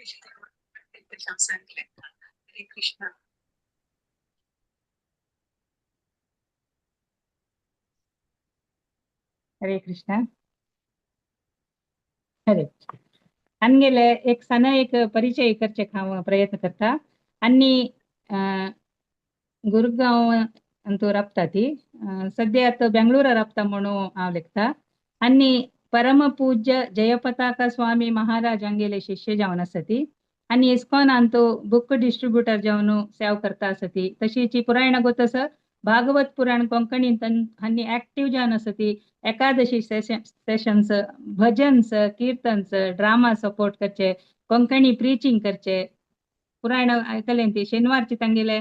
हरे कृष्ण. हरे कृष्ण. हरे हनगेले एक सना एक परिचय करचे खाव प्रयत्न करता अन्नी गुरगांव अंतू रफ्ता ती सध्या आता बेंगळूर रफ्ता म्हणून हांव लेखता अन्नी परम पूज्य जयपताका स्वामी महाराज अंगेले शिष्य जावन आसा ती आणि इस्कॉन अंतू बुक डिस्ट्रीब्युटर जावन सेव करता आसा ती तशीची पुरायण गोत आसा भागवत पुराण कोंकणी हन्नी ऍक्टिव्ह जावन आसा ती Ekadashi sessions bhajans kirtans drama support करचे कोंकणी प्रीचिंग करचे पुराण आयकलें ती शेनवारची तांगेले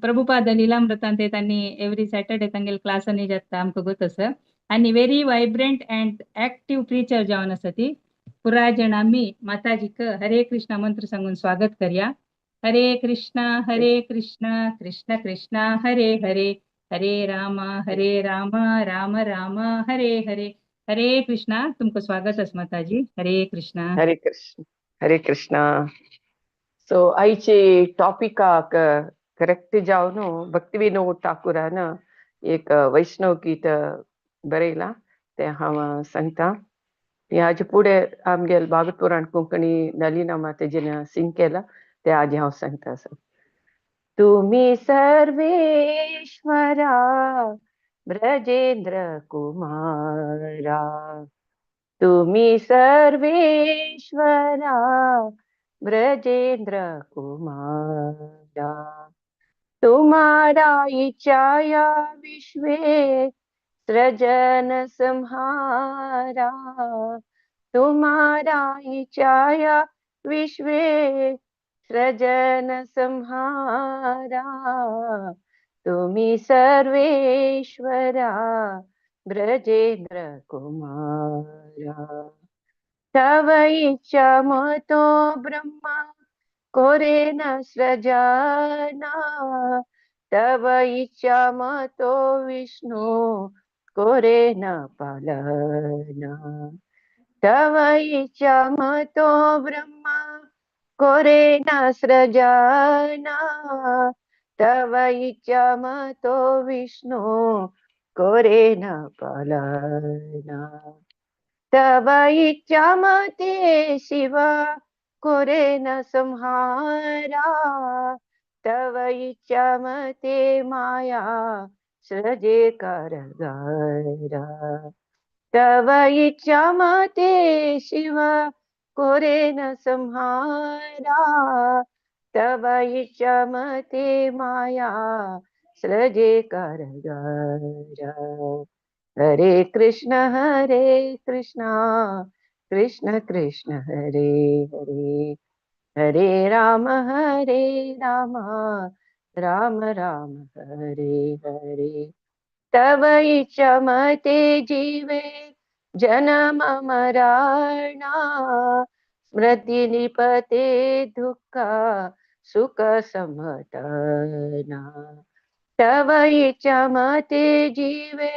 प्रभुपाद लीलामृतांत तांणी एवरी सॅटर्डे तांगेले क्लासांनी जाता आमकां गोत आसा आनी very vibrant and active preacher जावन आसा ती पुराय जाण आमी माताजीक हरे कृष्णा मंत्र सांगून स्वागत करया. हरे कृष्णा कृष्ण कृष्णा हरे हरे हरे राम राम राम हरे हरे. हरे कृष्णा तुमको स्वागत आस माताजी. हरे कृष्णा. हरे कृष्ण. हरे कृष्णा. सो आईचे टॉपिक करेक्ट जावन भक्तिविनोद ठाकुरान एक वैष्णव गीत बरयला ते हांव सांगता. हाजे फुडें आमगेल भागवत पुराण कोंकणी नलिना मातेजीन सिंग केला ते आज हांव सांगता. तुम्ही सर्वेश्वरा ब्रजेंद्र कुमारा तुम्ही सर्वेश्वरा ब्रजेंद्र कुमारा तुम्हारा इच्छाया विश्वे सृजन संहारा तुम्हारा इच्छाया विश्वे सृजन संहारा तुम्ही सर्वेश्वरा ब्रजेंद्र कुमारा तव इच्छा मतो ब्रह्मा कोरे न सृजना तव इच्छा मतो विष्णु कोरे न पालना तव इच्छा मतो ब्रह्मा कोरे न सृजना तव इच्छा मतो विष्णु कोरे न पालना तव इच्छा मते शिवा कोरे न संहारा तव इच्छा मते माया सृजे कारगारा तव इच्छा मते शिवा कोरे न संहारा तव इच्छा मते माया सृजे कारगारा. हरे कृष्ण कृष्ण कृष्ण हरे हरे हरे राम राम राम हरे हरे तव इच्छा मते जीवे जन्म मरणा स्मृति निपते दुःख सुख समटना तव इच्छा मते जीवे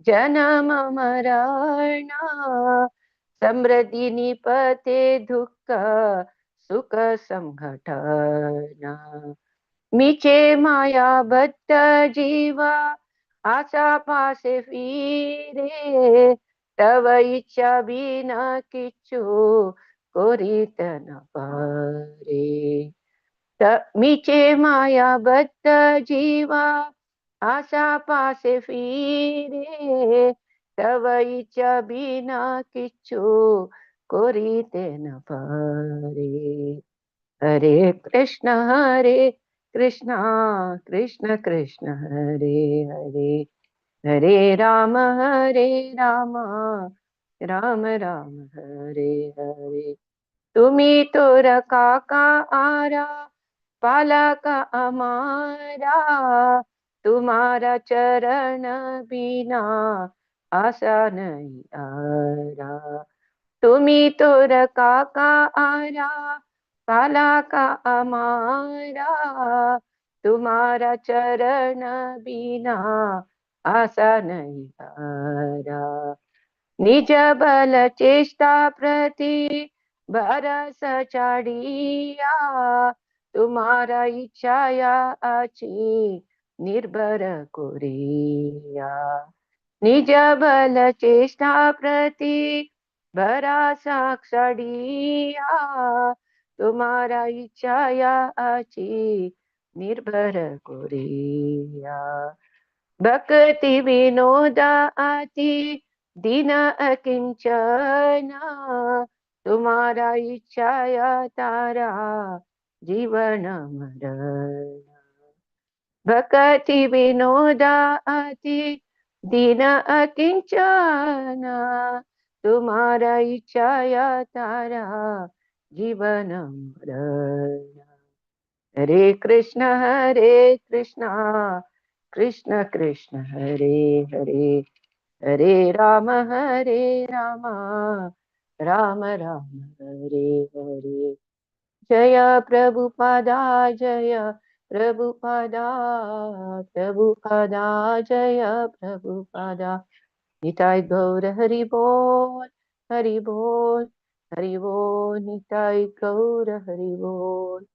जन्म मरणा समृद्धि निपते दुःख सुख संघटना मीचे माया बद्ध जीवा आशा पासे फिरे तव इच्छा बिना किच्छु कोरित न पारे मीचे माया बद्ध जीवा आशा पासे फिरे तव इच्छा बिना किच्छु कोरिते न पारे. हरे कृष्ण कृष्ण कृष्ण हरे हरे हरे राम राम राम हरे हरे तुम्ही तोर काका आरा पालक हमारा तुम्हारा चरण बिना आशा नहीं आरा तुम्ही तोर काका आरा पालक हमारा तुम्हारा चरण बिना आशा नहीं आरा निज बल चेष्टा प्रति बरस चढ़िया तुम्हारा इच्छाया आची निर्भर कोरिया निज बल चेष्टा प्रति भरासा चढ़िया तुम्हारा इच्छाया आची निर्भर कोरिया भक्ति विनोदा अति दीन अकिंचना तुम्हारा इच्छाया तारा जीवन मरण भक्ति विनोदा अति दीन अकिंचना तुम्हारा इच्छाया तारा जीवन मरण हरे कृष्ण कृष्ण कृष्ण हरे हरे हरे राम राम राम हरे हरे जय प्रभुपादा जय प्रभुपादा प्रभुपादा जय प्रभुपादा निताय गौर हरि बोल हरि बोल हरि बोल निताय गौर हरि बोल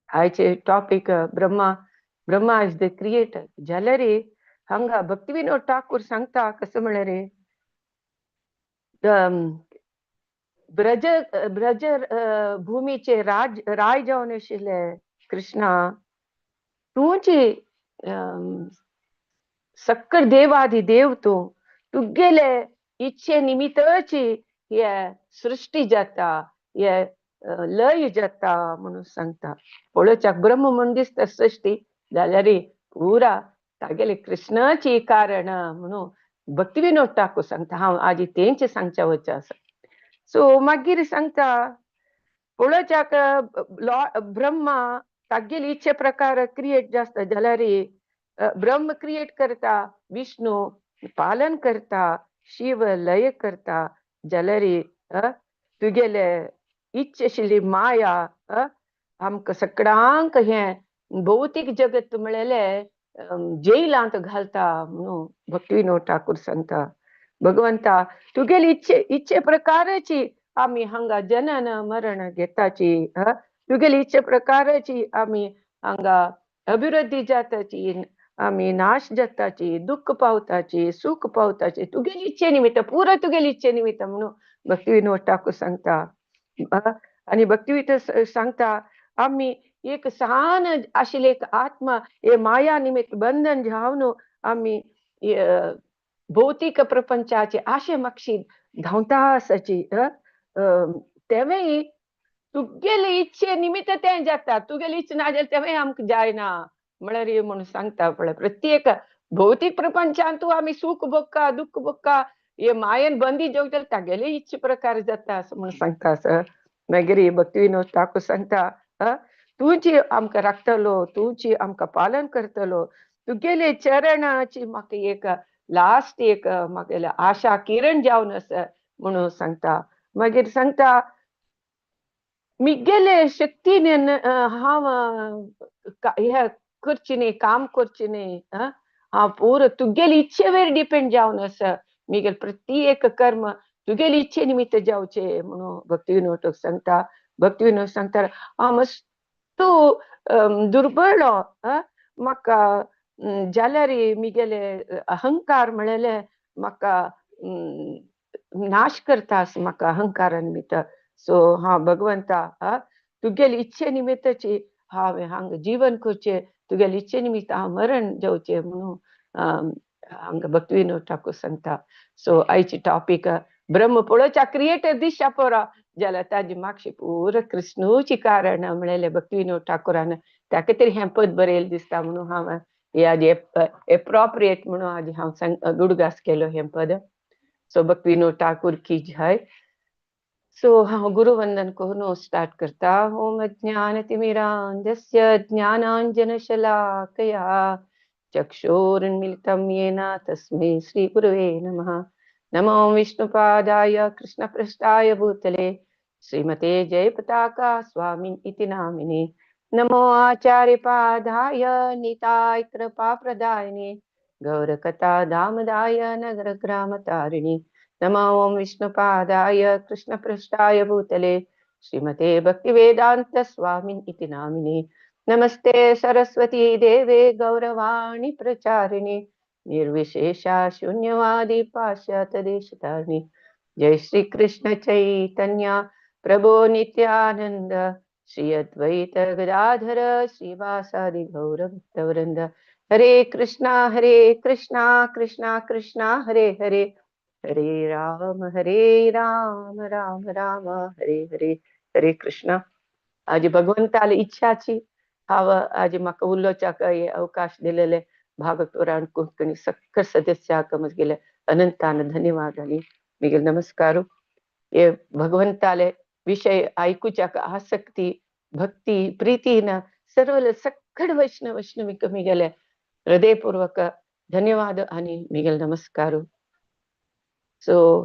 आयचे topic Brahma is the creator जलरे हंगा भक्तिविनोद ठाकूर सांगता कसं म्हळरे ब्रज ब्रज भूमीचे राय जावन आशिल्ले कृष्णा तुझी सक्कर देवादी देव तुगेले इच्छे निमित्तची हे सृष्टी जाता हे लय जाता म्हणून सांगता पळोवच्याक ब्रह्म म्हण दिसता सृष्टी जाल्यार पुरा तागेले कृष्णाची कारण म्हणून भक्तिविनोद ठाकूर सांगता हांव आजी तेंचे सांगच्या वच्चा आसा सो मागीर सांगता पळोवच्याक ब्रह्मा तागेली इच्छे प्रकार क्रिएट जाता जाल्यार ब्रह्म क्रिएट करता विष्णू पालन करता शिव लय करता जाल्यार तुगेले इच्छा आशिल्ली माया आमकां सगळ्यांक हे भौतीक जगत म्हळेले जैलांत घालता म्हणून भक्तिविनोद ठाकूर सांगता भगवंता तुगेली इच्छे प्रकाराची आम्ही हांगा जनन मरण घेताची तुगेली इच्छे प्रकाराची आम्ही हांगा अभिवृद्धी जाताची आम्ही नाश जाताची दुःख पावताची सुख पावताची तुगेली इच्छे निमित्त पुरा तुगेली इच्छे निमित्त म्हणून भक्तिविनोद ठाकूर सांगता आणि भक्तिविनोद सांगता आम्ही एक सहान आशिल्ले एक आत्मा हे माया निमित्त बंधन जावन आम्ही भौतिक प्रपंचाचे आशे मागशी धांवता आसाची तेव्हा तुगेले इच्छे निमित्त ते जाता तुगेली इच्छा ना जाल्यार तेव्हा आमकां जायना म्हळ्यार म्हणून सांगता पळय प्रत्येक भौतिक प्रपंचांत आमी सुख भोगता दुःख भोगता हे मायेन बंदी जेवं जाल्यार तागेले इच्छे प्रकार जाता असं म्हणून सांगता सर मागीर भक्तिविनोद ठाकूर सांगता तुझी आमकां राखतलो तुझी आमकां पालन करतलो तुगेले चरणाची म्हाका एक लास्ट एक म्हाका आशा किरण जावन आसा म्हणून सांगता मागीर सांगता मिगेले शक्तीने हांव हे करची न्ही काम करची न्ही हांव पूर तुगेली इच्छे वयर डिपेंड जावन आसा मिगेल प्रत्येक कर्म तुगेली इच्छे निमित्त जावचे म्हणून भक्तिविनोद सांगता भक्तिविनोद सांगता हांव मस्तू दुर्बळो म्हाका जाल्यार मिगेले अहंकार म्हळेले म्हाका नाश करता म्हाका अहंकारा निमित्त सो हा भगवंता तुगेली इच्छे निमित्तची हांवें हांगा जीवन करचें तुगेले इच्छे निमित्त हांव मरण जेवचें म्हणून हांगा भक्तिविनोद ठाकूर सांगता सो आयची टॉपिक ब्रह्म पळोवच्या क्रिएटर दिसच्या पळय जाल्यार ताजी मागशी पुरो कृष्णूची कारण म्हळेलें भक्तिविनोद ठाकुरान ताका तरी हें पद बरयलें दिसता म्हणून हांव हे आजी एप्रोप्रिएट म्हणून आजी हांव गुडगास केलो हें पद सो भक्तिविनोद ठाकूर की जय सो हाँ गुरुवंदन को स्टार्ट करता ओम अज्ञानतिमिरान्धस्य ज्ञानाञ्जनशलाकया चक्षुरुन्मिलितं येन तस्मै श्रीगुरवे नमः नमो विष्णुपादाय कृष्णपृष्ठाय भूतले श्रीमते जयपताका स्वामिन् इति नामिने नमो आचार्यपादाय निताय कृपाप्रदायिने गौरकथा दामदाय नगरग्रामतारिणे नमो ओम विष्णुपादाय कृष्णपृष्ठाय भूतले श्रीमते भक्तिवेदांत स्वामी इति नामिने। नमस्ते सरस्वती देवे गौरवाणी प्रचारिणे निर्विशेषा शून्यवादी पाश्चात्य देशतारिणे। जय श्री कृष्ण चैतन्य प्रभो नित्यानंद श्री अद्वैत गदाधर श्रीवासादि गौर भक्तवृंद। हरे कृष्णा कृष्णा कृष्णा हरे हरे, हरे राम राम राम हरे हरे. हरे कृष्ण. आज भगवंताला इच्छाची हाव आज म्हाका उलोवच्याक हे अवकाश दिलेले भागवत पुराण कोंकणी सक्कर सदस्याक गेले अनंतान धन्यवाद आनी मिगेल नमस्कारू. हे भगवंताले विषय ऐकूच्याक आसक्ती भक्ती प्रीतीन सर्व सक्कड वैष्णविक मिगेले हृदयपूर्वक धन्यवाद आणि मिगेल नमस्कारू. सो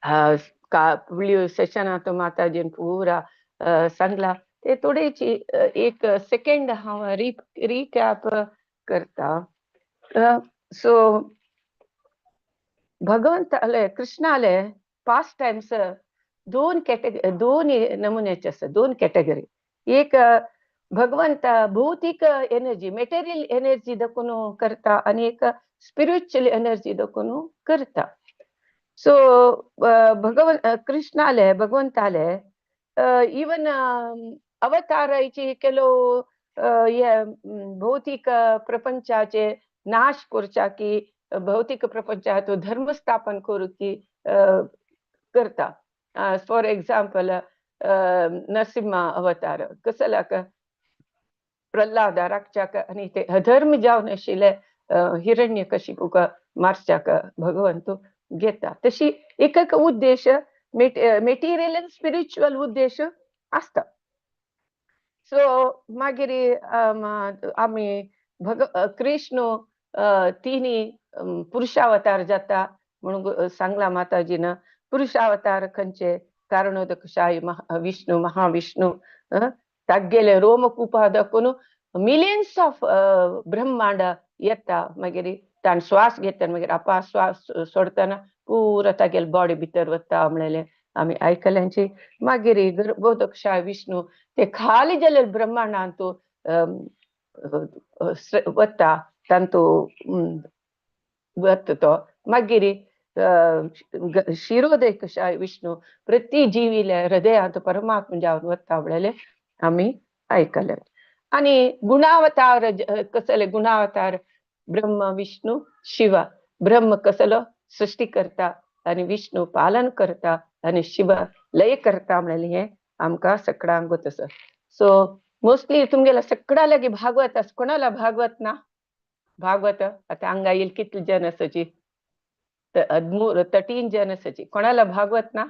फुडली सेशनात माताजीन पुरा सांगला ते थोडेची एक सेकंड हांव रिकॅप करता. सो भगवंताले कृष्णाले पास्ट टाइम्स दोन नमुन्याचे आसा, दोन कॅटेगरी. एक भगवंत भौतिक एनर्जी मेटेरियल एनर्जी दाखवून करता आणि एक स्पिरिच्युअल एनर्जी दाखवून करता. सो कृष्णाले भगवंताले इवन अवताराची ಕೆಲವು भौतिक प्रपंचाचे नाश करचा की भौतिक प्रपंचात धर्म स्थापन करू की करता. फॉर एक्झाम्पल नरसिंह अवतार कसलाक प्रल्हाद राखच्याक आणि ते अधर्म जावन आशिल्ले हिरण्यकशिपूक मारच्याक भगवंत घेता. तशी एक उद्देश मेटेरियल आणि स्पिरिच्युअल उद्देश असता. सो मागीर आम्ही कृष्ण तिनी पुरुषावतार जाता म्हणून सांगला माताजीनं. पुरुषावतार खंयचे कारणोदकशाही विष्णू महाविष्णू तागेले रोमकुपा दाखवून मिलियन्स ऑफ ब्रह्मांड येता. मागीर ताण श्वास घेता मागीर आपा श्वास सोडताना पुरा तागेले बॉडी भितर वता म्हणलेले आम्ही आयकल्यांची. मागीर गर्भोदकशाही विष्णू ते खाली जाल्यार ब्रह्मांडांत वता तांतू वत तो. मागीर शिरोदकशाही विष्णू प्रति जीवीले हृदयांत परमात्मा जावन वता म्हणलेले आम्ही ऐकले. आणि गुणावतार कसले गुणावतार ब्रह्म विष्णू शिव. ब्रह्म कसलो सृष्टी करता आणि विष्णू पालन करता आणि शिव लय करता म्हणलेले हे आमकां सगळ्यांक गोत आसा. सो मोस्टली तुमगेला सगळ्या लागी भागवत आसा. कोणाला भागवत ना? भागवत आता हांगा येईल कितले जन आसाची? 13 जन आसाची. कोणाला भागवत ना?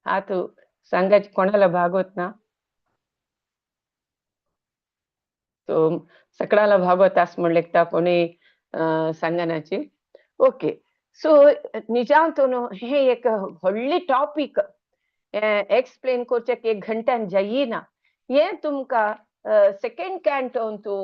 हा तू सांगायची कोणाला भागवत ना? तो सगळ्याला भागवत आस म्हणले कोणी सांगनाची. ओके. सो निजांतून हे एक व्हडली टॉपिक एक्सप्लेन करचेक 1 घंट्यान जायना. हे तुमका सेकंड कॅन्टोंतू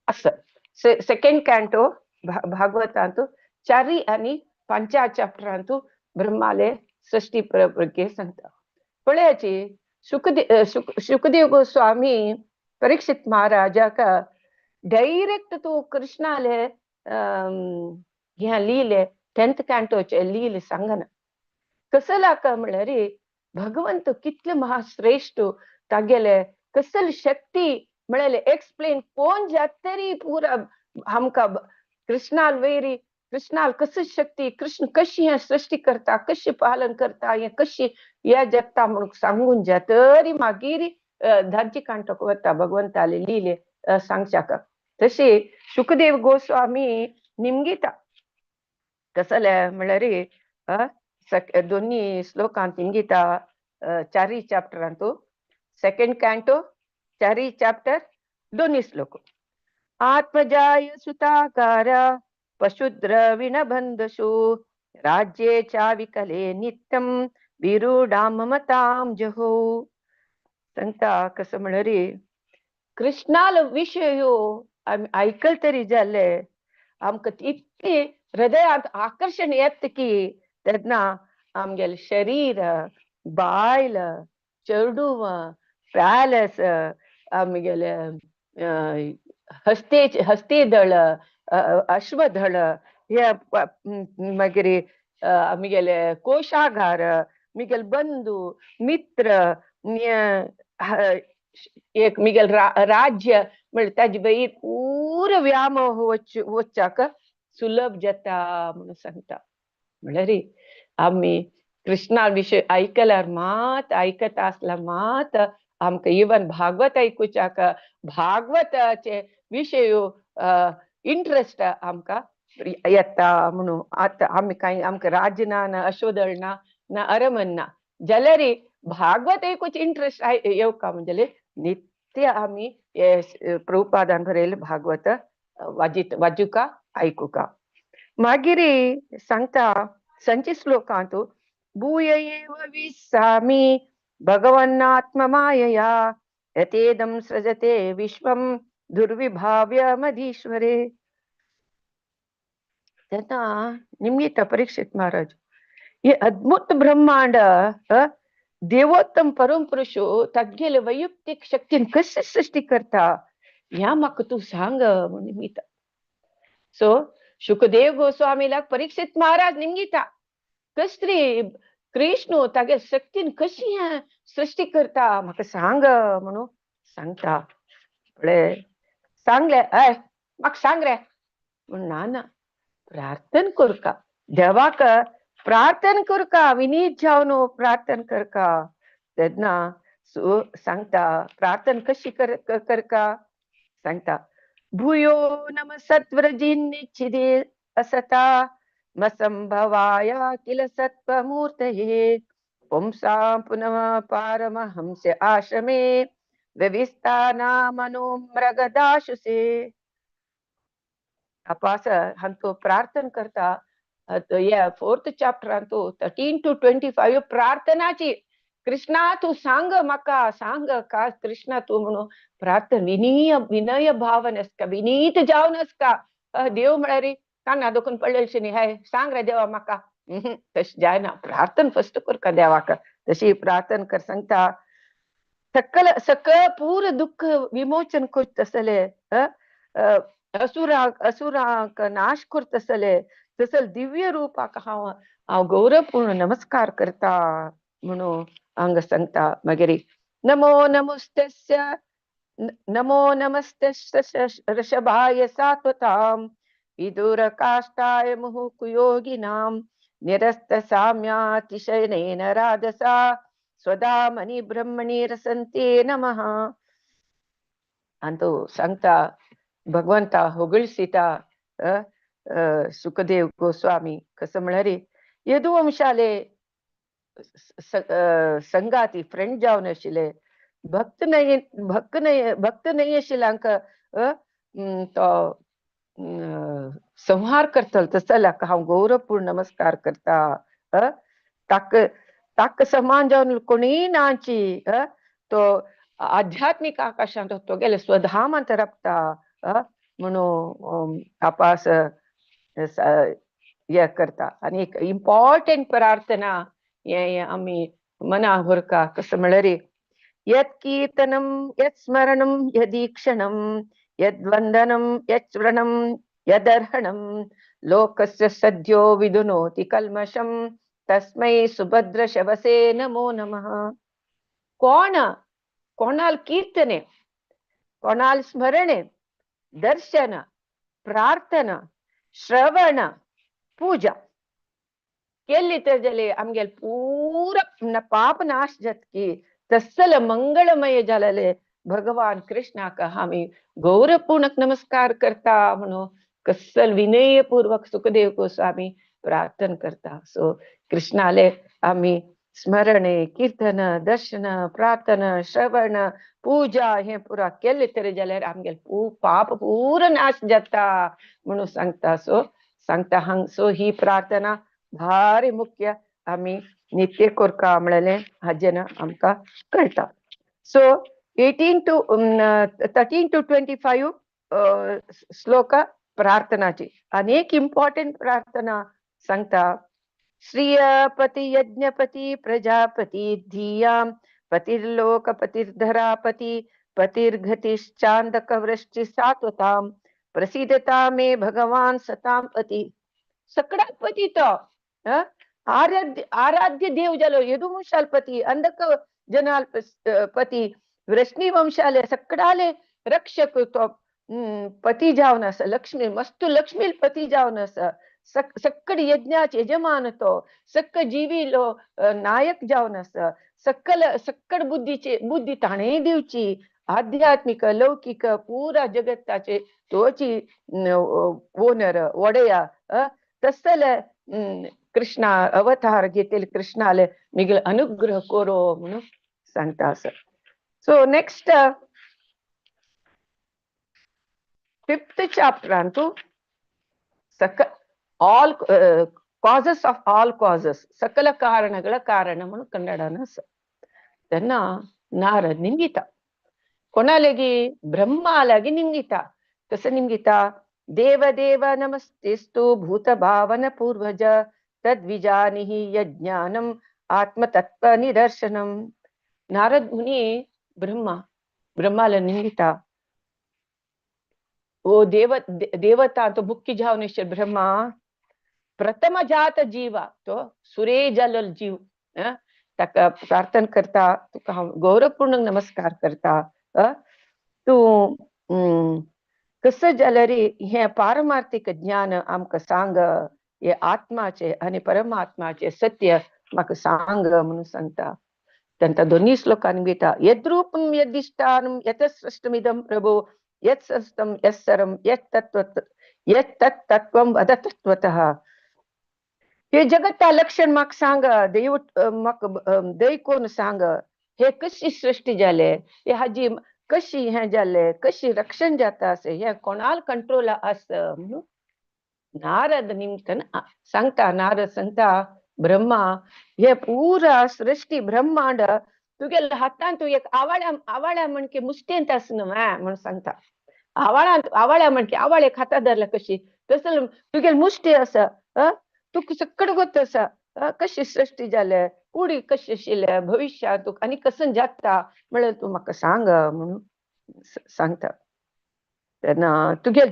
आसा. सेकंड कॅन्टो भागवतांतू 4 आणि 5 चॅप्टरांतू ब्रह्माले सृष्टी ಬಗ್ಗೆ सांगता. पळयाची सुखदेव गोस्वामी परीक्षित महाराजाक डायरेक्ट तू कृष्णाले ह्या लिहिले 10th कॅन्टोचे लिहिले सांगना. कसलाक म्हळ्यार भगवंत कितले महाश्रेष्ठ तागेले कसल शक्ती म्हळ्यार एक्सप्लेन कोण जातरी पुरा आमकां कृष्णाल वैरी कृष्णाल कशी शक्ती कृष्ण कशी हे सृष्टी करता कशी पालन करता हे कशी या जगता म्हणून सांगून जातरी मागीर धांची कांटोक वता भगवंताले लिहिले सांगच्याक. तशी सुखदेव गोस्वामी निमगीता कसले म्हळ्यार दोन्ही श्लोकांत निमगीता 4 चॅप्टरांतू सेकंड कॅन्टो 4 चॅप्टर 2 श्लोक. आत्मजाय सुताकार पशुद्र विनबंधसु राज्ये चा विकले नित्यम विरूढां ममतां जहो. सांगता कसं म्हळ्यार कृष्णाल विषय आम्ही ऐकल तरी जाले आमकां इतली हृदयात आकर्षण येत की तेन्ना आमगेले शरीर बायल चेडूं पॅलस आमगेले हस्तेदळ अश्वदळ हे मागीर आमगेले कोशागार मिगेल बंधू मित्र एक मिगेल राज्य म्हणजे ताजे वयर पूर व्यामोह वच्चाक सुलभ जाता म्हणून सांगता. म्हळ्यार आम्ही कृष्णा विषय ऐकल्यार मात ऐकत असल्यार मात आमकां इवन भागवत ऐकुच्याक भागवताचे विशय इंट्रस्ट आमकां येता म्हणून. आतां आमी कांय आमकां राज्य ना अश्वदळ ना अरमन ना जाल्यार भागवत ऐकूच इंट्रस्ट येवका म्हणजे नित्य आमी प्रभुपादान बरयलें भागवत वाचुका ऐकुका. मागीर सांगता संची श्लोकांत भूय एव विस्सामि भगवन्नात्ममायया यतेदं सृजते विश्वं दुर्विभाव्य मधीश्वरे. तेन्ना निमगीता परीक्षित महाराज हे अद्भुत ब्रह्मांड देवोत्तम परम पुरुषो तागेले वैयक्तिक शक्तीन कशी सृष्टी करता ह्या म्हाका तू सांग निमगीता. सो शुकदेव गोस्वामीला परीक्षित महाराज निमगीता कसली कृष्ण तागे शक्तीन कशी सृष्टी करता म्हाका सांग म्हणून सांगता. सांगले म्हाका सांग रे म्हण ना प्रार्थना करका देवाक प्रार्थना करका विनीत जावन प्रार्थना करका. तेन्ना सांगता प्रार्थना कशी करका सांगता भूयो नम सत्वरजिन्निच्छिदे असता मसंभवाय किल सत्वमूर्तये पुंसां पुनः पारमहंस आश्रमे व्यविस्ताना मनो मृगदाशुसे. अपास हंतो प्रार्थना करता या 4th चॅप्टर 13 to 25 प्रार्थनाची कृष्णा तू सांग म्हाका सांग का कृष्णा तू म्हणून प्रार्थना विनय भावन असका विनीत जावन असका. देव म्हळ्यार काना दुखून पडलेलशी न्ही हाय सांग रे देवा म्हाका तशी जायना प्रार्थना फस्ट करका देवाक तशी प्रार्थना कर. सांगता सकल पूर दुःख विमोचन करतसले असुरांक नाश करतसले तसल दिव्य रूपाक हांव गौरवपूर्ण नमस्कार करता म्हणून हांग सांगता. मागीर नमो नमस्तस्य ऋषभाय सात्वतां विदुर काष्ठाय मुहुकुयोगिनां निरस्त साम्यातिशयनेन राजसा स्वधामनि ब्रह्मणि रसन्ते नमः. अंतू सांगता भगवंता होगळसिता सुखदेव गोस्वामी कसं म्हळ्यार यदुवंशाले संगाती फ्रेंड जावन आशिल्ले भक्त नाही आशिल्ल्यांक तो संहार करतलो तसल्याक हांव गौरवपूर्ण नमस्कार करता. ताक समान जावन कोणीय नाची तो आध्यात्मिक आकाशांत तो गेले स्वधामांत रपता म्हणून आपास हे करता. आनी एक इम्पॉर्टंट प्रार्थना हे आमी मना व्हरका कसं म्हळ्यार यत् कीर्तनं यत् स्मरणं यदीक्षणं यद्वन्दनं यच्रणं यदर्हणं लोकस्य सद्यो विदुनोति कल्मषं तस्मै सुभद्र शवसे नमो नमः. कोणाल कीर्तने कोणाल स्मरणे दर्शन प्रार्थना श्रवण पूजा केली तर जले आमगेल पूरा पाप नाश जातकी तसल मंगळमय जालेले भगवान कृष्णाक आमी गौरवपूर्णक नमस्कार करता म्हणून कसल विनयपूर्वक सुखदेव गोस्वामी प्रार्थना करता. सो कृष्णाले आमी स्मरणे कीर्तन दर्शन प्रार्थना श्रवण पूजा हे पुरा केले तरी जाल्यार आमगेल पाप पूर नाश जाता म्हणून सांगता. सो सांगता हांग सो ही प्रार्थना भारी मुख्य आमी नित्य करका म्हळें हाजेन आमकां कळटा. सो 13 to 25 श्लोक प्रार्थनाची अनेक इम्पॉर्टंट प्रार्थना सांगता. श्रियपती यज्ञपती प्रजापती धियां पतिर्लोकपतिर्धरापती पतिर्गतिश्चांदकवृष्टि सात्वतां प्रसीदता मे भगवान सतां पती. सगळ्यात पती तो आराध्य देव जालो. यदुवंशालपती अंधक जनाल पती वृष्णी वंशाले सगळाले रक्षक तो पती जावन आसा. लक्ष्मी मस्त लक्ष्मी पती जावन आसा. सक्कड यज्ञाचे यजमान तो सक्क जीवीलो नायक जावन आसा. सक्कड बुद्धी ताणे दिवची. आध्यात्मिक लौकिक पुरा जगताचे तोची ओनर ಒಡೆಯ. तसले कृष्णा अवतार घेतील कृष्णाले मिगल अनुग्रह करो म्हणून सांगता आसा. So next 5th chapter all causes of all causes ಸಕಲ ಕಾರಣಗಳ ಕಾರಣ म्हणून ಕನ್ನಡನ त्यांना नारद निमगिता. कोणालागी ब्रह्मालागी निमगिता. कसं निमगिता? देवदेव नमस्तेस्तु भूतभावन पूर्वज तद्विजानिहि यज्ञानम आत्मतत्व निदर्शनम. नारद मुनी ब्रह्माला निमगिता. ओ देवता तो मुख्य जावनेश्वर ब्रह्मा प्रथम जात जीवा तो सुरे जलल जीव ताका प्रार्थना करता. तुका हांव गौरवपूर्ण नमस्कार करता. तू कसं जाल्यार हे पारमार्थीक ज्ञान आमकां सांग. हे आत्माचे आणि परमात्माचे सत्य म्हाका सांग म्हणून सांगता. त्यांचा दोन्ही श्लोकांनी घेता. यद्रूपम यदिष्टानम यतसृष्टमिदं प्रभो यत्सस्तं यस्सरं यत्तत्त्वं वद तत्त्वतः. हे जगता लक्षण म्हाका सांग. देव म्हाका दय कोण सांग. हे कशी सृष्टी जाले, हे हाजी कशी हे जाले, कशी रक्षण जाता असे, हे कोणाल कंट्रोल आस म्हणून नारद निमताना सांगता. नारद सांगता ब्रह्मा हे पुरा सृष्टी ब्रह्मांड तुगेल्या हातान तू एक आवाळ्या म्हणके मुष्टेंत आस न्हू म्हणून सांगता. आवाळ्या म्हणके आवाळ एक हाता धरला कशी तसं तुगेल मुष्टी आसा. तुका सकड गोत आसा कशी सृष्टी जाले, कुडी कशी आशिल्ले, भविष्यात तुका आनी कसं जाता म्हळ्यार तू म्हाका सांग म्हणून सांगता. तेन्ना तुगे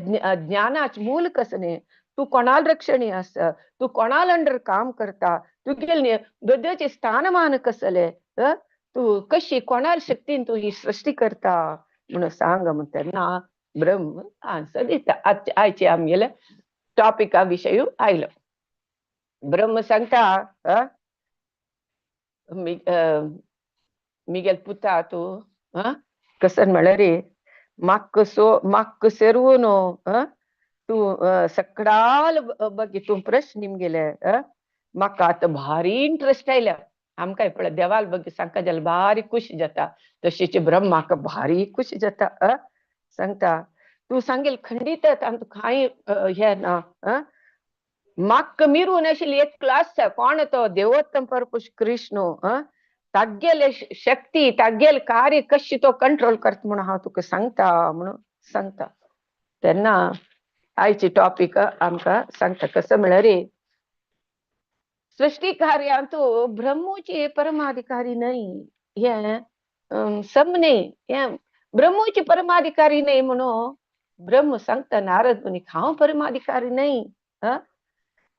ज्ञानाच मूल कसं न्ही. तू कोणाल रक्षणी आसा, तू कोणाल अंडर काम करता, तुगेल बद्दलचे स्थानमान कसले, तू कशी कोणाल शक्तीन तू ही सृष्टी करता म्हणून सांग म्हणून तेन्ना ब्रह्म आन्सर दिता. आयचे आमगेले टॉपिका विशयी आयलो. ब्रह्म सांगता मिगेल पुता तू कसं म्हळ्यार म्हाका सेरवून तू सगळाल ಬಗ್ಗೆ तू प्रश्न निमगेले म्हाका आतां भारी इंटरेस्ट आयल्या. आमकां पळय देवाल ಬಗ್ಗೆ सांगता जाल्यार भारी खुशी जाता. तशेंच ब्रह्माक भारी खुशी जाता. सांगता तू सांगेल खंडीत आनी कांय हे ना. म्हाका मिरून आशिल्ली एक क्लास कोण तो देवोत्तम परपुरुष कृष्ण तागेले शक्ती तागेल कार्य कशी तो कंट्रोल करता म्हणून हांव तुका सांगता म्हणून सांगता. तेन्ना आयची टॉपिक आमकां सांगता कसं म्हळ्यार सृष्टी कार्यांत ब्रह्मोची परमाधिकारी नाही. हे समने हे ब्रह्मोची परमाधिकारी नाही म्हणून ब्रह्म सांगता. नारद मुनी हांव परमाधिकारी नाही.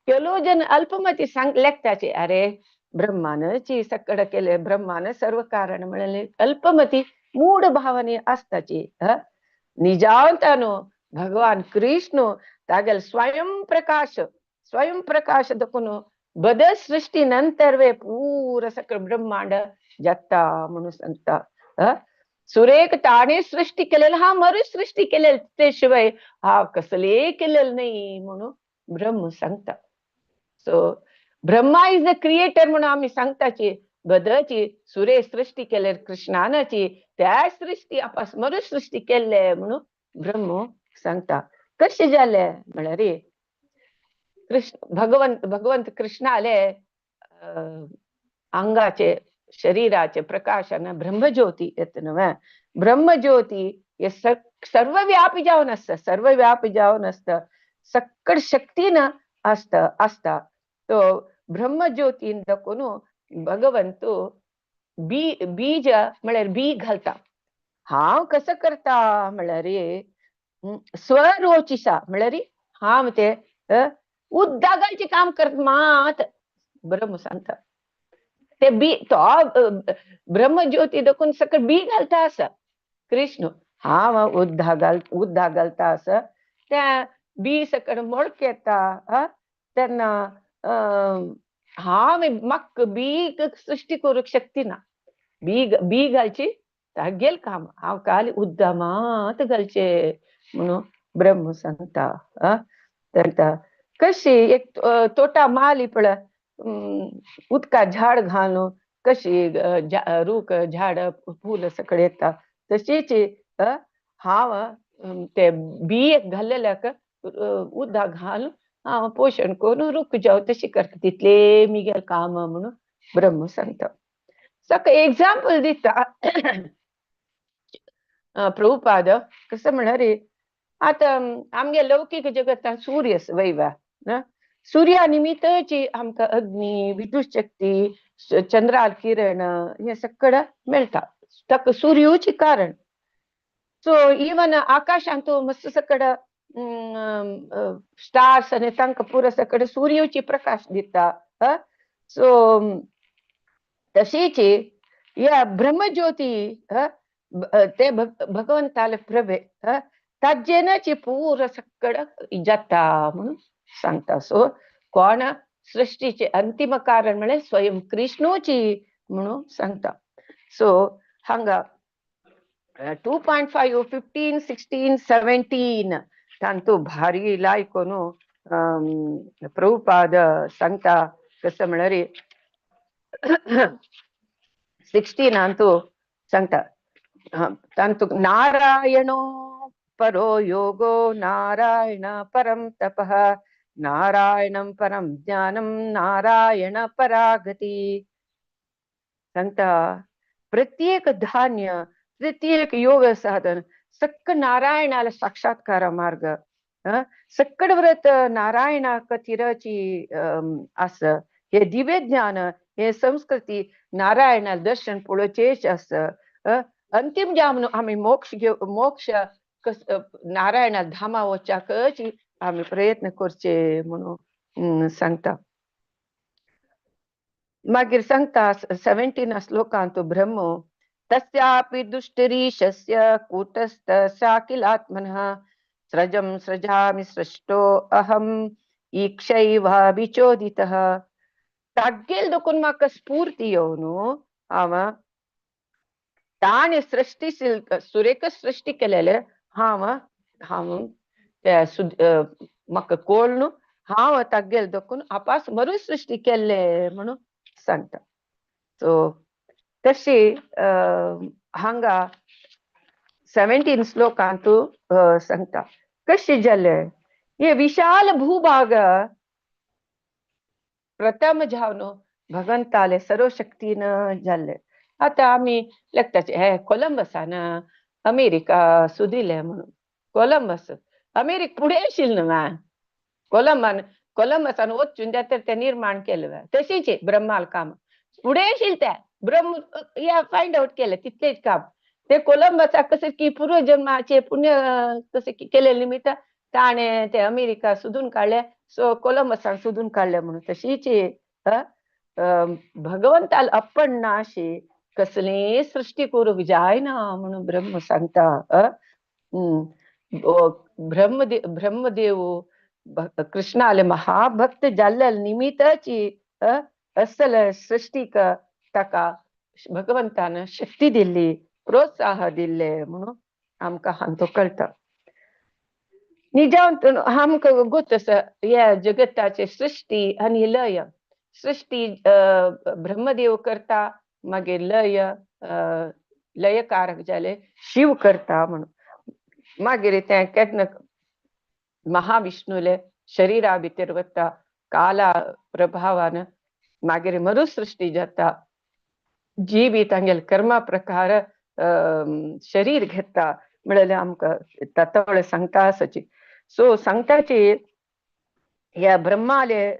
केलो जन अल्पमती सांग लेखताचे अरे ब्रह्मानची सकड केले, ब्रह्मान सर्व कारण म्हळले अल्पमती मूढ भावने असताची. निजांतानो भगवान कृष्ण तागेल स्वयं प्रकाश दखून बद सृष्टी नंतर वे पूर सकळ ब्रह्मांड जाता म्हणून सांगता. सुरेख ताणे सृष्टी केलेलं हा मरू सृष्टी केलेलं ते शिवाय हा कसले केलेलं नाही म्हणून ब्रह्म सांगता. So Brahma is the creator म्हणून आम्ही सांगताची बदची सुरे सृष्टी केले कृष्णानाची त्या सृष्टी आपास मरू सृष्टी केले म्हणून ब्रह्म सांगता. कशे जाले म्हळ्यार भगवंत कृष्णाले अंगाचे शरीराचे प्रकाशन ब्रह्मज्योती येत नव्हे. ब्रह्मज्योती हे सर्वव्यापी जावन असतं सक्कड शक्तीनं असता तो ब्रह्मज्योतीन दाखवून भगवंतू बीज म्हळ्यार बी घालता. हांव कसं करता म्हळ्यार स्वरोचिसा म्हळ्यार हांव ते उद्दागांचे काम करत मात ब्रह्म सांगता. ते बी तो ब्रह्मज्योती दाखवून सकट बी घालता आसा कृष्ण. हांव उद्दा घालता आसा त्या बी सकट मोळके येता तेन्ना हांव म्हाका बी सृष्टी करूंक शक्ती ना. बी घालची तागेल काम हांव खाली उद्दा मात घालचे म्हणून ब्रह्म सांगता. कशी एक तोटा माली पळय उदका झाड घालून कशी रूख झाड फूल सकड येता तशीच हांव ते बियेक घाल्लेल्याक उदक घालून हांव पोषण करून रूख जावं तशी करता. तितले मिगेल काम म्हणून ब्रह्म सांगता. सका एग्जाम्पल दिता प्रभुपाद कसं म्हणारे आता आमगे लौकिक जगतान सूर्य वयवा सूर्या निमित्तची आमकां अग्नी विद्युत शक्ती चंद्राल किरण हे सकड मेळटा. ताका सूर्यूच कारण. सो इवन आकाशांत मस्त सकड स्टार्स आनी तांकां पुरो सकड सूर्यूची प्रकाश दिता. सो तशीच या ब्रह्मज्योती ते भगवंताले प्रभे ताजेनाची पूर सकड जाता म्हणून सांगता. सो कोण सृष्टीचे अंतिम कारण म्हळ्यार स्वयं कृष्णूची म्हणून सांगता. सो हांगा 2.5 15 16 17 तांतू भारी लायकोन प्रभुपाद सांगता कसं म्हळ्यार 16 अंतू सांगता तांतू नारायणो परो योगो नारायण परम तपः नारायणं परम ज्ञानं नारायण परागती सांगता. प्रत्येक धान्य प्रत्येक योग साधन सक्क नारायणाला साक्षात्कार मार्ग सक्कड व्रत नारायणा कथिराची आस हे दिव्य ज्ञान हे संस्कृती नारायणाला दर्शन पळोवचेच आस. अंतिम जावन आम्ही मोक्ष नारायणा धामा वचाकच आम्ही प्रयत्न करचे म्हणून सांगता. मागीर सांगता 17 श्लोकांत ब्रह्म तस्यापि दुष्टरीशस्य कूटस्थ साकिलात्मनः स्रजं सृजामि सृष्टो अहम् ईक्षैव विचोदितः. तागेल देखून म्हाका स्फूर्ती येवन हांव ताणे सुरेख सृष्टी केलेले हांव म्हाका कळून हांव तागेल देखून आपास मरू सृष्टी केल्ले म्हणून सांगता. सो तशी हांगा 17 श्लोकांत सांगता कशी जाले हे विशाल भूभाग प्रथम जावन भगवंताले सर्वशक्तीन जाल्ले. आता आम्ही लेखताचे हे कोलंबसान अमेरिका सुदिले म्हणून. कोलंबस अमेरिका पुढे आशिल्लें न्हू कोलंबसान वचून ते निर्माण केलं. तशीच ब्रह्माल काम पुढे आशिल्लें ते ब्रह्म या फाइंड आउट केले तितलेच काम. ते कोलंबसाक कसं की पूर्वजन्माचे पुण्य कसे केले निमित्त ताणे ते अमेरिका सोदून काढले. सो कोलंबसाक सोदून काढले म्हणून तशीच भगवंताल आपण नाशे कसले सृष्टी करूंक जायना म्हणून ब्रह्म सांगता. ब्रह्मदेव कृष्णाले महाभक्त जाल्ले निमित्ताची असल सृष्टीक ताका भगवंतान शक्ती दिल्ली प्रोत्साह दिल्ले म्हणून आमकां हांतो कळटा. निजांत आमकां गोत ह्या जगताचे सृष्टी आनी लय. सृष्टी ब्रह्मदेव करता मागीर लयकारक जाले शिव करता म्हणून. मागीर ते केन्ना महाविष्णूले शरिरा भितर वता काला प्रभावान मागीर मरुसृष्टी जाता. जी बी तांगेल कर्मा प्रकार शरीर घेता म्हळ्यार आमकां तातवळे सांगता आसाची. सो सांगताची ह्या ब्रह्माले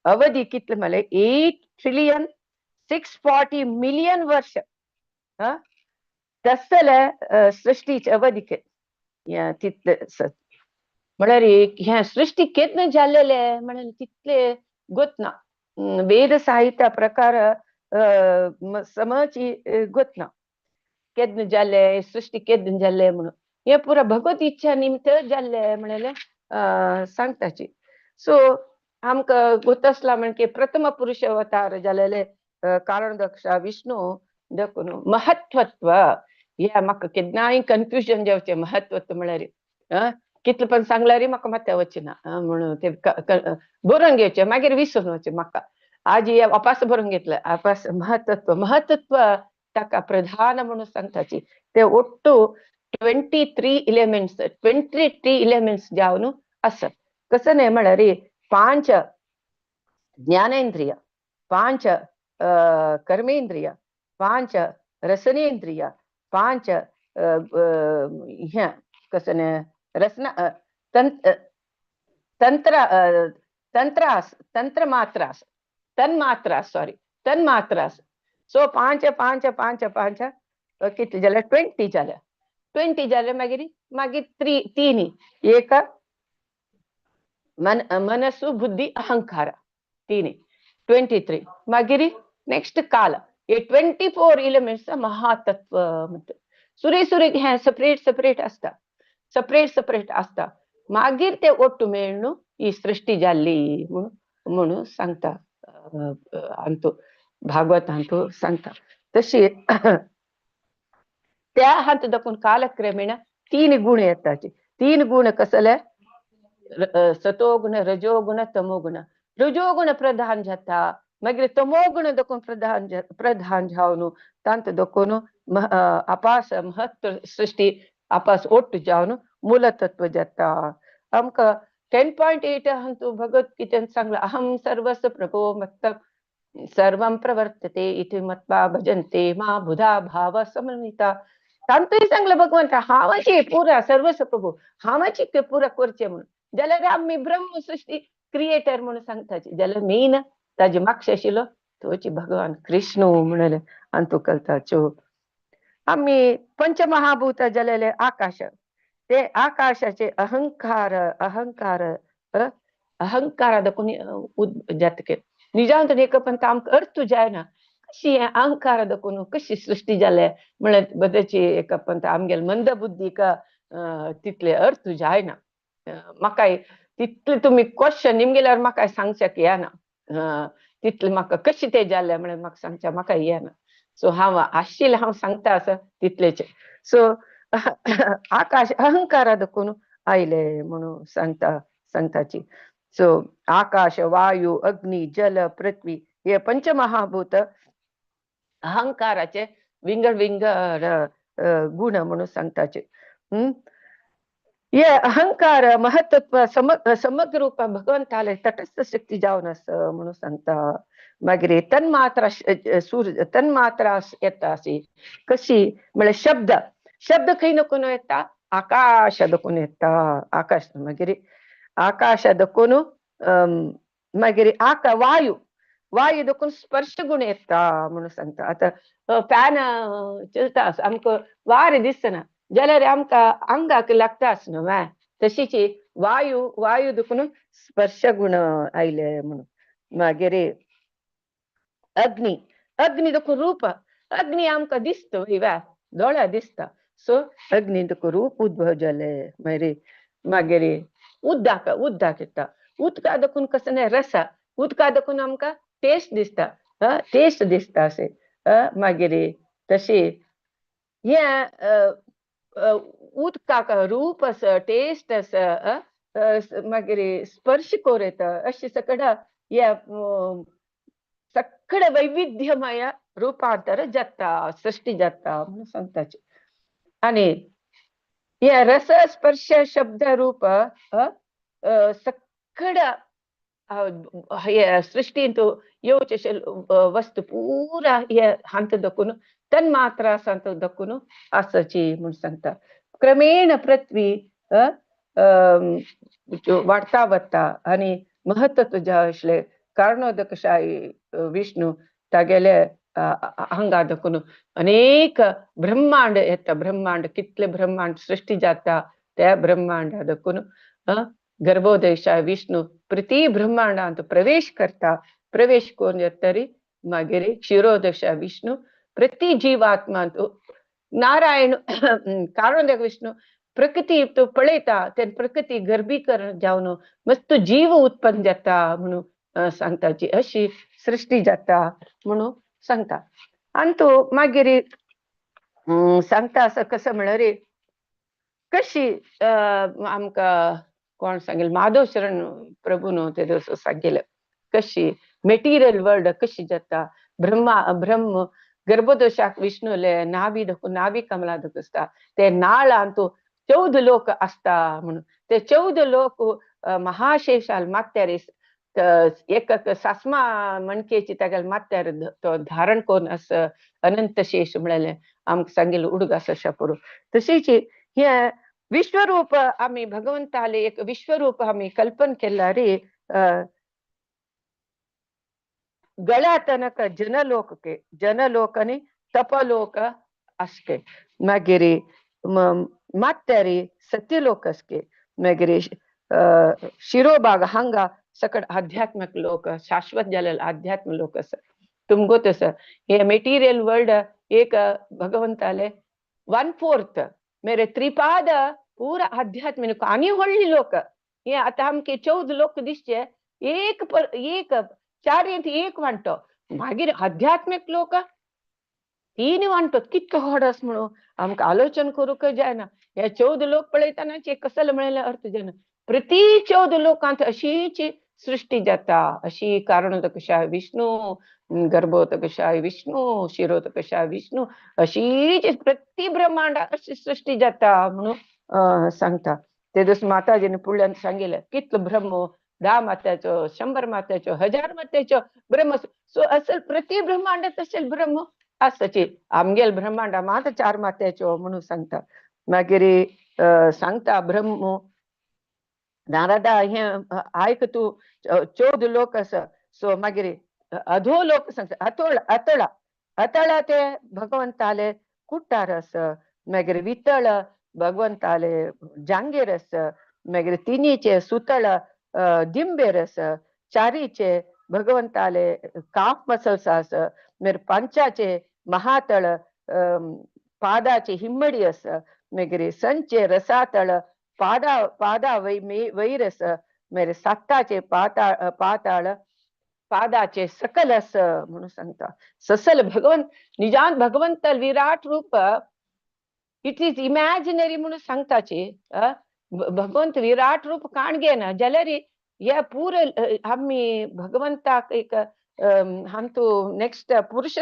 अवधी कितले म्हळ्यार 8,640,000,000 वर्ष तसले सृष्टीचे अवधी या तितले म्हळ्यार ह्या सृष्टी केन्ना जाल्लेले म्हळ्यार तितले गोतना. वेद साहित्या प्रकार समची गोतना केन्ना जाल्ले सृष्टी केन्ना जाल्ले म्हणून. हे पुरा भगवत इच्छा निमित्त जाल्ले म्हळ्यार सांगताची. सो आमकां गोत आसला म्हणजे प्रथम पुरुष अवतार जाल्ले कारण दक्ष विष्णू देखून महत्वत्व या म्हाका केन्नाय कन्फ्युजन जावचें महत्वत्व म्हळ्यार कितले पण सांगल्यार म्हाका मात वचना म्हणून ते बरोवन घेवचें मागीर विसरून वचें म्हाका. आज वापस बरोवन घेतलं वापस महत्वत्व ताका प्रधान म्हणून सांगताची. ते ओट्टू 23 एलिमेंट्स जावन आसत. कसं नाही म्हळ्यार 5 ज्ञानेंद्रिय, 5 कर्मेंद्रिय, 5 रसनेंद्रिय, 5 कसं नाही रसना तन्मात्रास. सो 5 कितले जाले 20 जाले मागीर 3 एक मनस्सु बुद्धी अहंकार 3 23 मागीर नेक्स्ट काल हे 24 एलिमेंट्स महातत्व म्हणतात. सुरे हे सेपरेट असता मागीर ते ओट्टू मेळून ही सृष्टी जाल्ली म्हणून सांगता. अंतू भागवत अंतू सांगता तशी त्या हात देखून कालक्रमेण 3 गुण येताचे. 3 गुण कसले सतोगुण रजोगुण तमोगुण. रजोगुण प्रधान जाता मागीर तमोगुण देखून प्रधान जावन तांत देखून अपास महत्व सृष्टी अपास ओट्टू जावन मूलतत्व जाता. आमकां 10.8 हंतू भगवद्गीतेन सांगला अहम सर्वस्य प्रभो मत्त सर्वं प्रवर्तते इति मत्वा भजन्ते मा बुधा भाव समन्विता. तांतूय सांगलं भगवंता हांवाची पुरा सर्वस्व प्रभू हांवाची ते पुरा करचें म्हणून. जाल्यार आमी ब्रह्म सृष्टी क्रिएटर म्हणून सांगताची जाल्यार मेन ताजे मागशे आशिल्लो तोची भगवान कृष्ण म्हणले अंतू कळताच्यो. आमी पंचमहाभूत जालेले आकाश ते आकाशाचे अहंकार देखून जातके निजांत एक पण आमकां अर्थ जायना कशी अहंकार देखून कशी सृष्टी जाले म्हळ्यार बद्दची एक पण आमगेल मंद बुद्धीक तितले अर्थ जायना. म्हाकाय तितले तुमी क्वेश्चन निमगेल्यार म्हाकाय सांगच्याक येना तितले म्हाका कशी ते जाले म्हळ्यार म्हाका सांगच्या म्हाका येना. सो हांव आशिल्ले हांव सांगता आसा तितलेचे. सो आकाश अहंकारा देखून आयले म्हणून सांगताची. सो आकाश वायू अग्नी जल पृथ्वी हे पंचमहाभूत अहंकाराचे विंगड गुण म्हणून सांगताचे. हे अहंकार महत्त्व समग्र रूप भगवंताले तटस्थ शक्ती जावन आसा म्हणून सांगता. मागीर तन्मात्रा येता अशी कशी म्हळ्यार शब्द खंय नको येता आकाश देखून येता. आकाश मागीर आकाश देखून मागीर वायू देखून स्पर्श गुण येता म्हणून सांगता. आता फॅन चलता आमकां वारें दिसना जाल्यार आमकां अंगाक लागता न्हू तशीच वायू देखून स्पर्श गुण आयले म्हणून. मागीर अग्नी देखून रूप अग्नी आमकां दिसता दोळ्या दिसता. सो अग्नी देखून रूप उद्भव जाले. मागीर उदक येता उदका देखून कसं नाही रस उदका देखून आमकां टेस्ट दिसता असे. मागीर तशी हे उदकाक रूप आस टेस्ट आस मागीर स्पर्श कोर येता अशी सगळे वैविध्यमय रूपांतर जाता सृष्टी जाता म्हणून सांगताचे. आणि हे रस स्पर्श शब्द रूप सगळं हे सृष्टी तो येवचे वस्तू पुरा हे हांत दखून तन्मात्रा सांत दखून आसाची म्हण सांगता क्रमेण पृथ्वी वाडता वता आणि महत्व तुझ्या असले कारणोदकशाही विष्णू तागेले हांगा दखून अनेक ब्रह्मांड येता ब्रह्मांड कितले ब्रह्मांड सृष्टी जाता त्या ब्रह्मांड दखून गर्भोदयशाय विष्णू प्रति ब्रह्मांडांत प्रवेश करता प्रवेश कोण येतरी मागीर क्षीरोदयशाय विष्णू प्रति जीवात्मांत नारायण कारणोदक विष्णू प्रकृती तो पळयता ते प्रकृती गर्भीकरण जावन मस्त जीव उत्पन्न जाता म्हणून सांगताची अशी सृष्टी जाता म्हणून सांगता आणि तो मागीर सांगता असं कसं म्हळ्यार कशी आमकां कोण सांगेल माधव शरण प्रभून ते दिवस सांगेल कशी मेटिरियल वर्ल्ड कशी जाता ब्रह्म गर्भोदशाक विष्णूले नाभी दखून नाभी कमला दखसता ते नाळान तो 14 लोक असता म्हणून ते 14 लोक महाशेषाल मात्यार एक सासमा मणकेची तागेल मात्यार तो धारण कोण अस अनंत शेष म्हळेले आमकां सांगेल उडग आसा शापुरू तशीच हे विश्वरूप आम्ही भगवंताले एक विश्वरूप आम्ही कल्पन केला रे गळ्या तनक जनलोक आणि तपलोक असके मागीर मात्यारी सत्यलोक असके मागीर शिरोभाग हांगा सकड आध्यात्मिक लोक शाश्वत जालेले आध्यात्म लोक आसा तुमगो तस हे मेटिरियल वर्ल्ड एक भगवंताले 1/4 मेरे त्रिपाद पूरा आध्यात्मिक आनी व्हडली लोक हे आता आमके 14 लोक दिसचे एक चार एक वांटो मागीर आध्यात्मिक लोक 3 वांटो कितको व्हडस म्हणून आमकां आलोचन करूंक जायना हे 14 लोक पळयतना कसले म्हळेले अर्थ जायना प्रति 14 लोकांत अशीच सृष्टी जाता अशी कारणोदकशाय विष्णू गर्भोदकशाय विष्णू शिरोदकशाय विष्णू अशीच प्रति ब्रह्मांड अशी सृष्टी जाता म्हणून सांगता ते दिवस माताजीने पुळ्यान सांगितलं कितलो ब्रह्म 10 मात्याचो 100 मात्याचो 1000 मात्याचो ब्रह्म सो असल प्रति ब्रह्मांडात असेल ब्रह्म आसाची आमगेल ब्रह्मांडा मात 4 मात्याचो म्हणून सांगता मागीर सांगता ब्रह्म नारदा हे आयक तू 14 लोक आसा सो मागीर अधो लोक सांगता अतळ ते भगवंताले कुट्टार आस मागीर वितळ भगवंताले जांगेर आस मागीर तिनीचे सुतळ दिंबेर आस चारीचे भगवंताले काफ मसल्स आस मागीर पंचाचे महातळ पादाचे हिम्मडी आस मागीर संचे रसातळ पादा वैरस मेरे साताचे पाताळ पादाचे सकल अस म्हणून सांगता ससल भगवंत निजान भगवंत विराट रूप इट इज इमॅजिनरी म्हणून सांगताचे भगवंत विराट रूप काणगे ना जाल्यार या पूर आम्ही भगवंताक एक हांतू नेक्स्ट पुरुष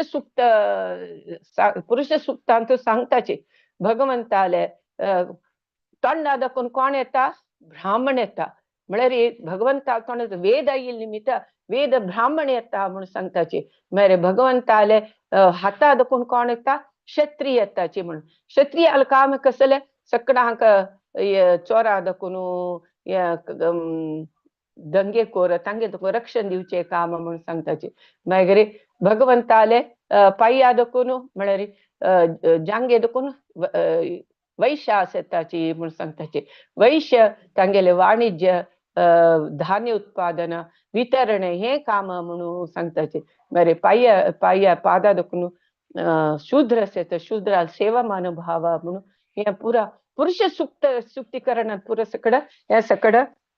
सुक्तांतू सांगताचे भगवंताले तोंडा दाखोवन कोण येता ब्राह्मण येता म्हळ्यार भगवंता कोण वेद आयिल्ले निमित्त वेद ब्राह्मण येता म्हणून सांगताचे म्हळ्यार भगवंताले हाता दाखोवन कोण येता क्षत्रिय येताचे म्हणून क्षत्रियाल काम कसले सकडांक चोरा दाखोवन दंगेखोर तांगे रक्षण दिवचे काम म्हणून सांगताचे मागीर भगवंताले पाया दाखोवन म्हळ्यार जांगे दाखोवन वैश्य आसताची म्हणून सांगताचे वैश्य तांगेले वाणिज्य धान्य उत्पादन वितरण हे काम म्हणून सांगताचे बरे पाया पादा दाखोवन शूद्र आसत शूद्रा सेवा मानुभाव म्हणून हे पुरा पुरुष सुक्तीकरणात पुरा सकड हे सकड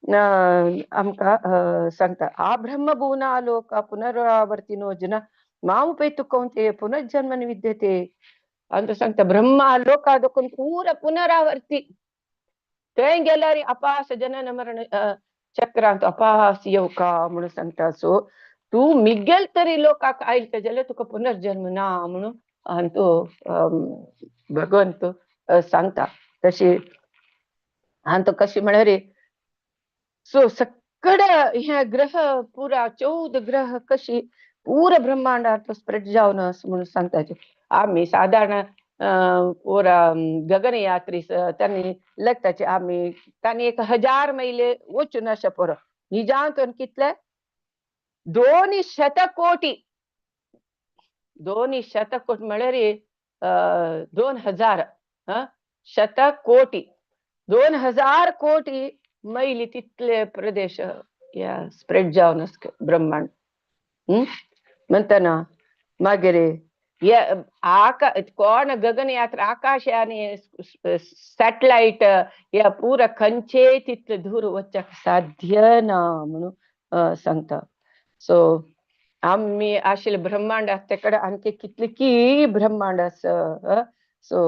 आमकां सांगता आ ब्रह्मभुवना लोक पुनरावर्तिनो जन मामुपैतु कौंतेय पुनर्जन्मन विद्यते ಅಂತ सांगता ब्रह्मा लोका दाखोवन पुरा पुनरावर्ती थंय गेल्यार अपास जनन मरण चक्रांत अपास येवका म्हणून सांगता सो तू मिगेल तरी लोकाक आयलता जाल्यार तुका पुनर्जन्म ना म्हणून आनी तो भगवंत सांगता तशी आनी तो कशी म्हळ्यार सो कड ह्या ग्रह पुरा 14 ग्रह कशी पूरा ब्रह्मांडात स्प्रेड जावन म्हणून सांगताचे आम्ही साधारण पुरा गगनयात्री त्यांनी लगताचे आम्ही त्यांनी 1000 मैल वचून अशा पोर निजांतून कितले 200 कोटी 200 कोटी म्हळ्यार 2000 शतकोटी 2000 कोटी मैली तितले प्रदेश या स्प्रेड जावन ब्रह्मांड म्हणताना मागीर कोण गगनयात्रा आकाशाने सॅटेलाइट या पुरा खंचे तितले दूर वचक साध्य ना म्हणून सांगता सो आम्ही आशिल्ले ब्रह्मांड तेकडे आणखी कितले की ब्रह्मांड सो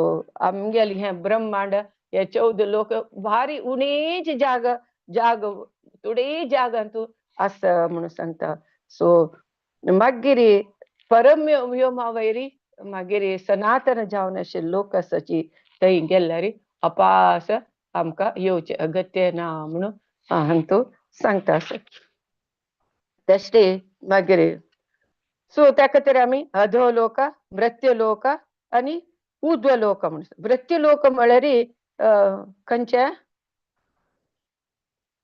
आमगेले हे ब्रह्मांड हे 14 लोक भारी उणेच जाग थोडे जागांतू अस म्हणून सांगता सो मागीर परम वैरी मागीर सनातन जावन अशे लोक आसाची थंय गेल्यार अपास आमकां येवचे अगत्य ना म्हणून हांतू सांगता तशे मागीर सो ताका तर आमी अधोलोक मृत्युलोक आनी ऊर्ध्वलोक म्हणून मृत्युलोक म्हळ्यार खंयचे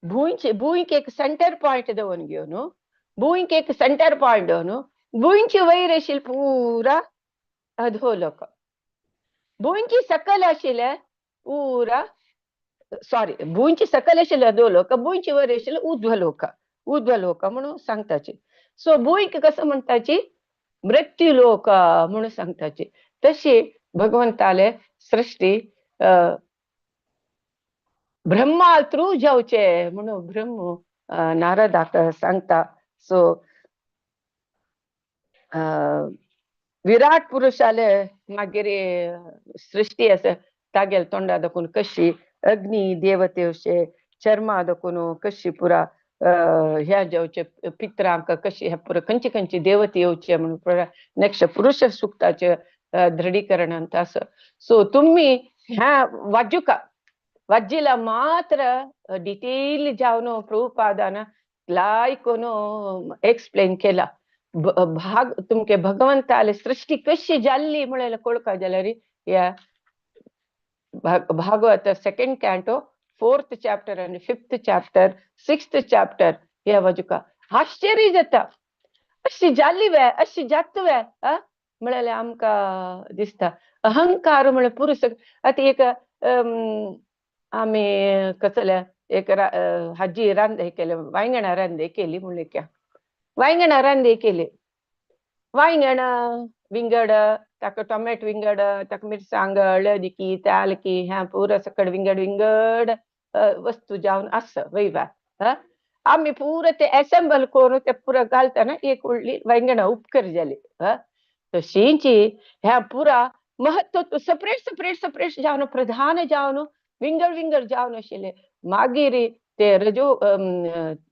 भूंयक एक सेंटर पॉइंट दवरून घेवन भूंयक एक सेंटर पॉइंट दवरून भूंयचे वयर आशिल्ले पुरा अधोलोक भूंयचे सकल आशिल्ले पुरा सॉरी भूंयचे सकल आशिल्ले अधोलोक भूंयचे वयर आशिल्ले ऊर्ध्वलोक म्हणून सांगताचे सो भूंयक कसं म्हणटाची मृत्युलोक म्हणून सांगताचे तशी भगवंताले सृष्टी ब्रह्मा थ्रू जावचे म्हणून ब्रह्म नारदाक सांगता सो विराट पुरुषाले मागीर सृष्टी आसा तागेल तोंडा दाखून कशी अग्नी देवते अशे चर्मा दाखून कशी पुरा ह्या जावचे पित्रांक कशी ह्या पुरा खंयची देवते येवचे म्हणून पुरा नेक्स्ट पुरुष सुक्ताचे दृढीकरण असं सो तुम्ही ह्या वाज्जीला मात्र डिटेल जावन प्रभुपादान लायकोन एक्सप्लेन केला भाग तुमके भगवंताले सृष्टी कशी जाल्ली म्हळ्यार कळका जाल्यार या भागवत 2nd कॅन्टो 4th चॅप्टर आनी 5th चॅप्टर 6th चॅप्टर या वाजुका आश्चर्य जाता अशी जाल्ली वे अशी जात वे म्हळ्यार आमकां दिसता अहंकार म्हळ्यार पुरुष आतां एक आमी कसले एक हाजी रांदे केले वांयगणां रांदे केली म्हणले क्या वांयगणां रांदे केली वांयगण विंगड ताका टोमॅटो विंगड ताका मिरसांग हळदी तालकी ह्या पुरो सकड विंगड वस्तू जावन आस वयवा आमी पुरो ते असेंबल करून ते पुरो घालतना एक व्हडली वांयगणां उपकर जाली तशींची ह्या पुरा महत्व सेपरेट जावन प्रधान जावन विंगड जावन आशिल्ले मागीर ते रजो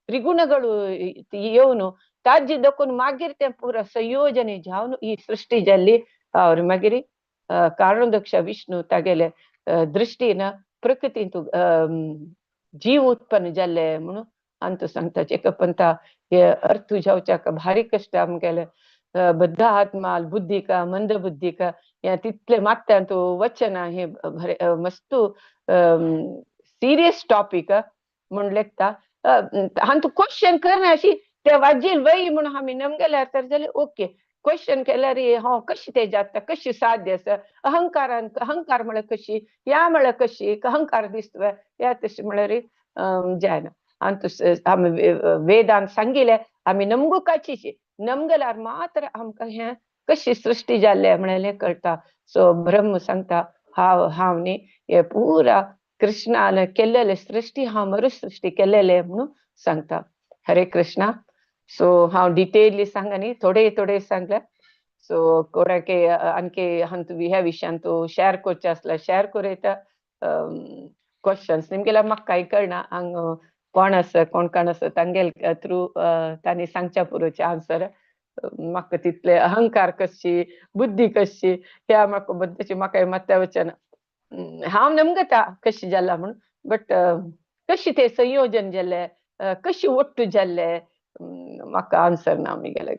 त्रिगुणಗಳು येवन ताजी दखून मागीर ते पुरा संयोजने जावन ही सृष्टी जाल्ली और मागीर कारणोदक्ष विष्णू तागेले दृश्टीन प्रकृतींत जीव उत्पन्न जाल्ले म्हणून अंतू सांगता जेका पंता हे अर्थ जावच्याक भारी कष्ट आमगेले बद्ध आत्मा बुद्धी का मंद बुद्धी का या तितले मात्यांत वचन हे मस्तू सिरियस टॉपिक म्हण लेखता हांतू क्वेश्चन करना अशी ते वाजेल वय म्हणून आम्ही नमगेल्यार तर जाल्यार ओके क्वेश्चन केल्यार हा कशी ते जाता कशी साध्य आसा अहंकार म्हळ्यार कशी या म्हळ्यार कशी अहंकार दिसतवे या तशी म्हळ्यार जायना आमी वेदांत सांगिल्ले आमी नमगुकाची नमगल्यार मात्र आमकां हे कशी सृष्टी जाल्ले म्हळ्यार कळटा सो ब्रह्म सांगता हांव न्ही हे पुरा कृष्णान केल्लेले सृष्टी हांव मरुसृष्टी केल्लेले म्हणून सांगता हरे कृष्णा सो हांव डिटेली सांगा न्ही थोडे सांगले सो कोणाके आणखी हांतू ह्या विशयान तू शेअर करचे आसल्यार शेअर करूं क्वेश्चन्स निमगेल्यार म्हाका कांय कळना हांग कोण आसा कोण आसा तांगेल थ्रू तांणी सांगच्या पुरोचे आन्सर म्हाका तितले अहंकार कशी बुद्धी कशी ह्या म्हाका बद्दलची म्हाका मात्या वचना हांव नमगता कशी जाला म्हणून बट कशी ते संयोजन जाल्ले कशी ओट्टू जाल्ले म्हाका आन्सर ना आमी गेले